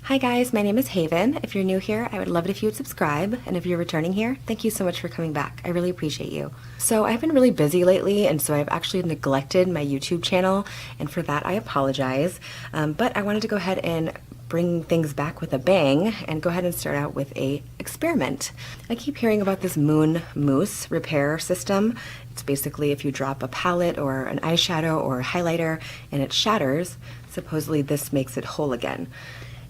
Hi guys, my name is Haven. If you're new here, I would love it if you would subscribe, and if you're returning here, thank you so much for coming back. I really appreciate you. So I've been really busy lately, and so I've actually neglected my YouTube channel, and for that I apologize. But I wanted to go ahead and bring things back with a bang and go ahead and start out with a experiment. I keep hearing about this Mousse repair system. It's basically if you drop a palette or an eyeshadow or a highlighter and it shatters, supposedly this makes it whole again.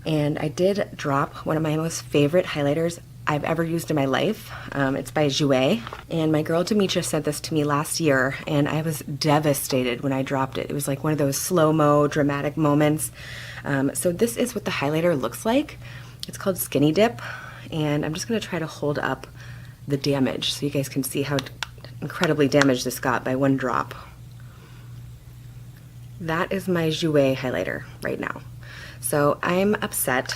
And I did drop one of my most favorite highlighters I've ever used in my life. It's by Xoxo, and my girl Demetria sent this to me last year, and I was devastated when I dropped it. It was like one of those slow-mo dramatic moments. So this is what the highlighter looks like. It's called Skinny Dip, and I'm just going to try to hold up the damage so you guys can see how incredibly damaged this got by one drop. That is my Xoxo highlighter right now. So I'm upset,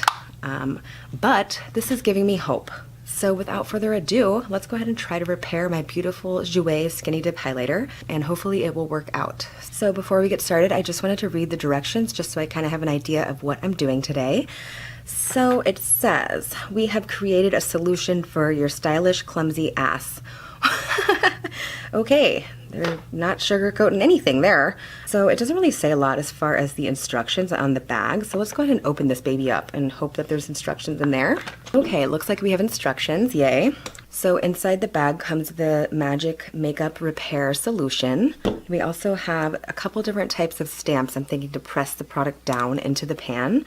but this is giving me hope. So without further ado, let's go ahead and try to repair my beautiful Xoxo Skinny Dip highlighter, and hopefully it will work out. So before we get started, I just wanted to read the directions just so I kind of have an idea of what I'm doing today. So it says, we have created a solution for your stylish, clumsy ass. Okay, they're not sugarcoating anything there. So it doesn't really say a lot as far as the instructions on the bag. So let's go ahead and open this baby up and hope that there's instructions in there. Okay, it looks like we have instructions, yay. So inside the bag comes the Magic Makeup Repair Solution. We also have a couple different types of stamps. I'm thinking to press the product down into the pan.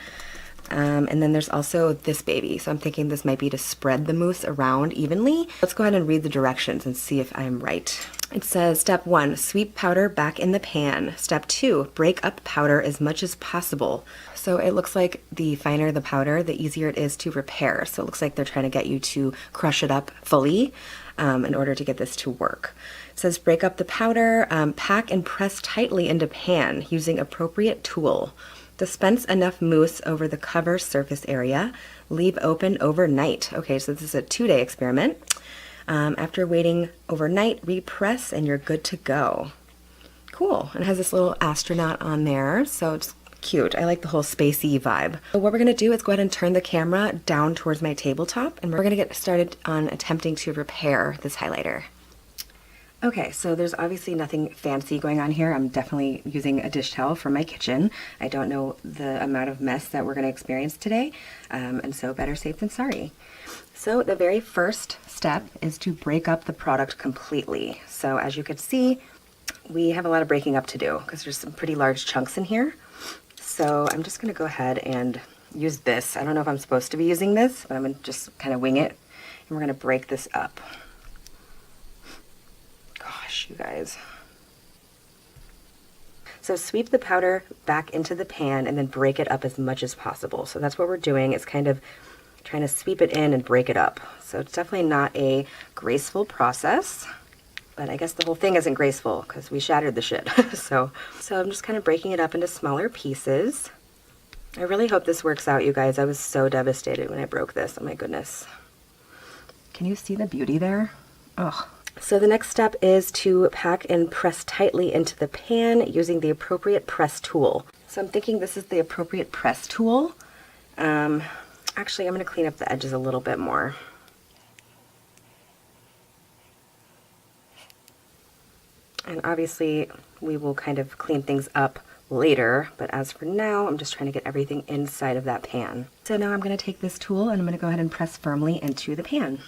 And then there's also this baby. So I'm thinking this might be to spread the mousse around evenly. Let's go ahead and read the directions and see if I'm right. It says, step 1, sweep powder back in the pan. Step 2, break up powder as much as possible. So it looks like the finer the powder, the easier it is to repair. So it looks like they're trying to get you to crush it up fully in order to get this to work. It says break up the powder, pack and press tightly into pan using appropriate tool. Dispense enough mousse over the cover surface area. Leave open overnight. Okay, so this is a 2-day experiment. After waiting overnight, repress and you're good to go. Cool, and it has this little astronaut on there, so it's cute. I like the whole spacey vibe. So what we're gonna do is go ahead and turn the camera down towards my tabletop, and we're gonna get started on attempting to repair this highlighter. Okay, so there's obviously nothing fancy going on here. I'm definitely using a dish towel from my kitchen. I don't know the amount of mess that we're going to experience today, and so better safe than sorry. So the very first step is to break up the product completely. So as you can see, we have a lot of breaking up to do because there's some pretty large chunks in here. So I'm just going to go ahead and use this. I don't know if I'm supposed to be using this, but I'm going to just kind of wing it, and we're going to break this up. You guys. So sweep the powder back into the pan and then break it up as much as possible. So that's what we're doing, is kind of trying to sweep it in and break it up. So it's definitely not a graceful process, but I guess the whole thing isn't graceful because we shattered the shit. so I'm just kind of breaking it up into smaller pieces. I really hope this works out, you guys. I was so devastated when I broke this. Oh my goodness. Can you see the beauty there? Oh. So the next step is to pack and press tightly into the pan using the appropriate press tool. So I'm thinking this is the appropriate press tool. Actually, I'm going to clean up the edges a little bit more. And obviously, we will kind of clean things up later, but as for now, I'm just trying to get everything inside of that pan. So now I'm going to take this tool and I'm going to go ahead and press firmly into the pan.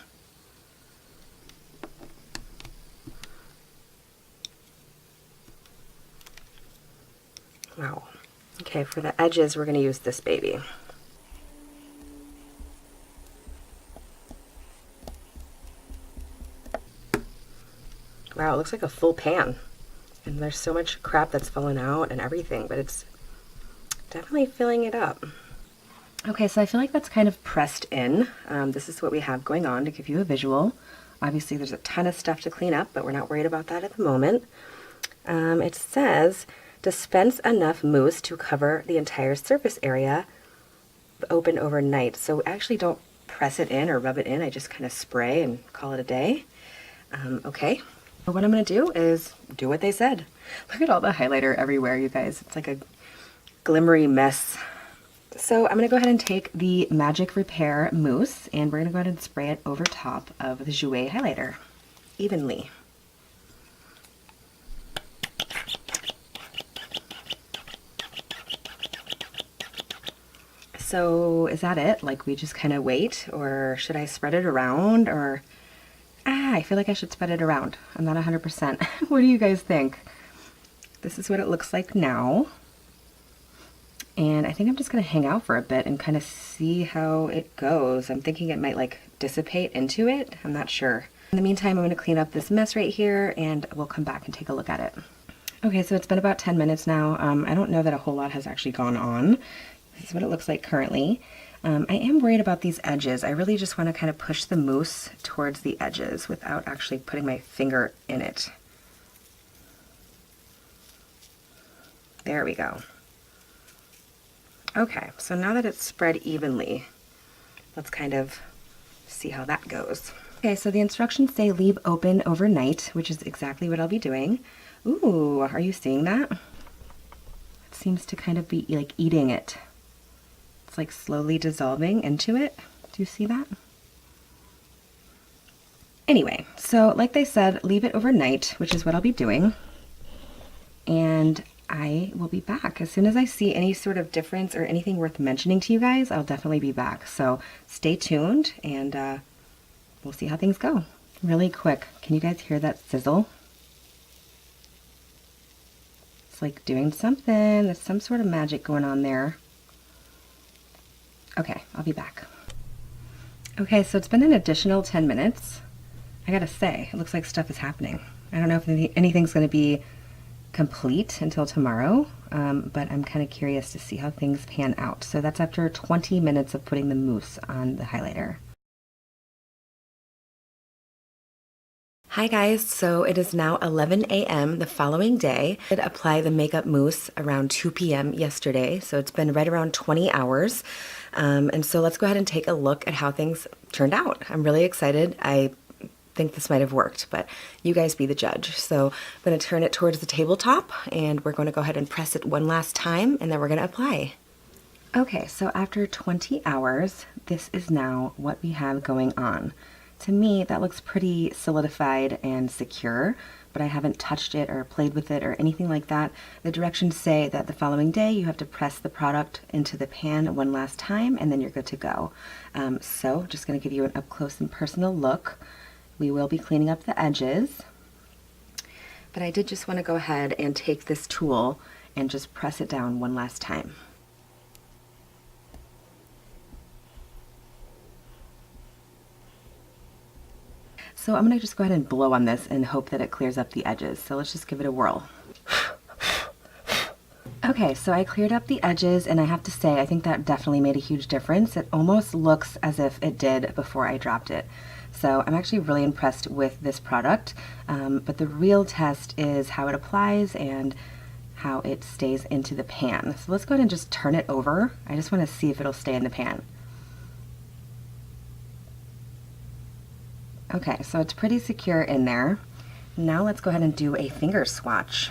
Wow. Okay, for the edges, we're going to use this baby. Wow, it looks like a full pan. And there's so much crap that's fallen out and everything, but it's definitely filling it up. Okay, so I feel like that's kind of pressed in. This is what we have going on to give you a visual. Obviously, there's a ton of stuff to clean up, but we're not worried about that at the moment. It says, dispense enough mousse to cover the entire surface area, open overnight. So actually don't press it in or rub it in. I just kind of spray and call it a day. Okay. What I'm gonna do is do what they said. Look at all the highlighter everywhere, you guys. It's like a glimmery mess. So I'm gonna go ahead and take the Magic Repair Mousse, and we're gonna go ahead and spray it over top of the Jouer highlighter evenly. So is that it? Like we just kind of wait, or should I spread it around? Or I feel like I should spread it around. I'm not 100%. What do you guys think? This is what it looks like now. And I think I'm just gonna hang out for a bit and kind of see how it goes. I'm thinking it might like dissipate into it. I'm not sure. In the meantime, I'm gonna clean up this mess right here and we'll come back and take a look at it. Okay, so it's been about 10 minutes now. I don't know that a whole lot has actually gone on. This is what it looks like currently. I am worried about these edges. I really just want to kind of push the mousse towards the edges without actually putting my finger in it. There we go. Okay, so now that it's spread evenly, let's kind of see how that goes. Okay, so the instructions say leave open overnight, which is exactly what I'll be doing. Ooh, are you seeing that? It seems to kind of be like eating it. It's like slowly dissolving into it. Do you see that? Anyway, so like they said, leave it overnight, which is what I'll be doing. And I will be back. As soon as I see any sort of difference or anything worth mentioning to you guys, I'll definitely be back. So stay tuned and we'll see how things go. Really quick, can you guys hear that sizzle? It's like doing something. There's some sort of magic going on there. Okay, I'll be back. Okay, so it's been an additional 10 minutes. I gotta say, it looks like stuff is happening. I don't know if anything's gonna be complete until tomorrow, but I'm kind of curious to see how things pan out. So that's after 20 minutes of putting the mousse on the highlighter. Hi guys, so it is now 11 a.m. the following day. I did apply the makeup mousse around 2 p.m. yesterday, so it's been right around 20 hours. And so let's go ahead and take a look at how things turned out. I'm really excited. I think this might have worked, but you guys be the judge. So I'm going to turn it towards the tabletop and we're going to go ahead and press it one last time and then we're going to apply. Okay, so after 20 hours, this is now what we have going on. To me, that looks pretty solidified and secure, but I haven't touched it or played with it or anything like that. The directions say that the following day you have to press the product into the pan one last time and then you're good to go. So just going to give you an up close and personal look. We will be cleaning up the edges, but I did just want to go ahead and take this tool and just press it down one last time. So I'm going to just go ahead and blow on this and hope that it clears up the edges. So let's just give it a whirl. Okay, so I cleared up the edges and I have to say I think that definitely made a huge difference. It almost looks as if it did before I dropped it. So I'm actually really impressed with this product, but the real test is how it applies and how it stays into the pan. So let's go ahead and just turn it over. I just want to see if it'll stay in the pan. Okay, so it's pretty secure in there. Now let's go ahead and do a finger swatch.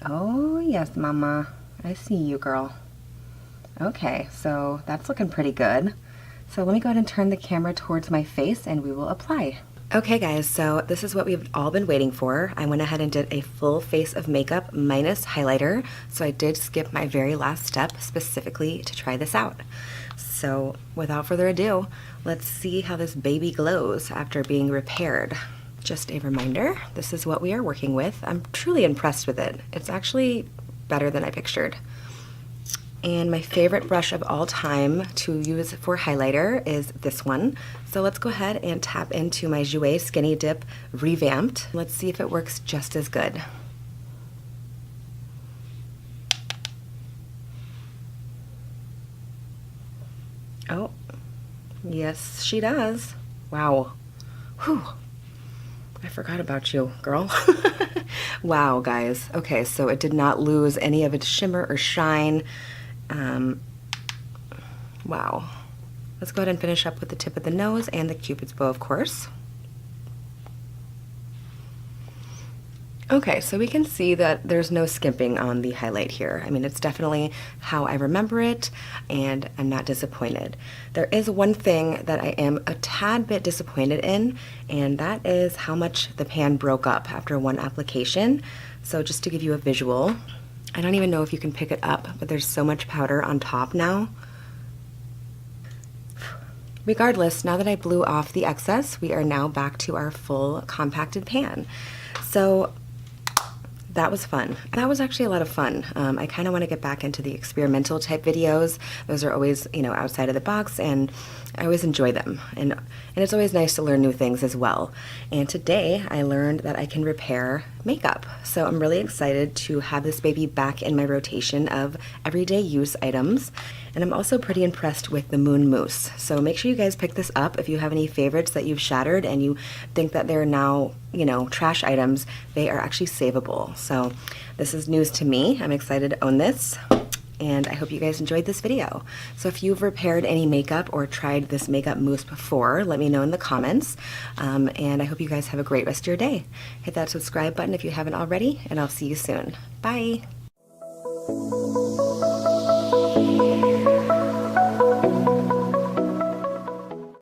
Oh yes, mama, I see you, girl. Okay, so that's looking pretty good. So let me go ahead and turn the camera towards my face and we will apply. Okay guys, so this is what we've all been waiting for. I went ahead and did a full face of makeup minus highlighter. So I did skip my very last step specifically to try this out. So without further ado, let's see how this baby glows after being repaired. Just a reminder, this is what we are working with. I'm truly impressed with it. It's actually better than I pictured. And my favorite brush of all time to use for highlighter is this one. So let's go ahead and tap into my Jouer Skinny Dip Revamped. Let's see if it works just as good. Oh, yes she does. Wow. Whew. I forgot about you, girl. Wow, guys. Okay, so it did not lose any of its shimmer or shine. Wow. Let's go ahead and finish up with the tip of the nose and the Cupid's bow, of course. Okay, so we can see that there's no skimping on the highlight here. I mean, it's definitely how I remember it, and I'm not disappointed. There is one thing that I am a tad bit disappointed in, and that is how much the pan broke up after one application. So just to give you a visual, I don't even know if you can pick it up, but there's so much powder on top now. Regardless, now that I blew off the excess, we are now back to our full compacted pan. So that was fun. That was actually a lot of fun. I kind of want to get back into the experimental type videos. Those are always, you know, outside of the box, and I always enjoy them. And it's always nice to learn new things as well. And today I learned that I can repair makeup. So I'm really excited to have this baby back in my rotation of everyday use items. And I'm also pretty impressed with the Moon Mousse. So make sure you guys pick this up if you have any favorites that you've shattered and you think that they're now, you know, trash items. They are actually savable. So this is news to me. I'm excited to own this. And I hope you guys enjoyed this video. So if you've repaired any makeup or tried this makeup mousse before, let me know in the comments. And I hope you guys have a great rest of your day. Hit that subscribe button if you haven't already, and I'll see you soon. Bye.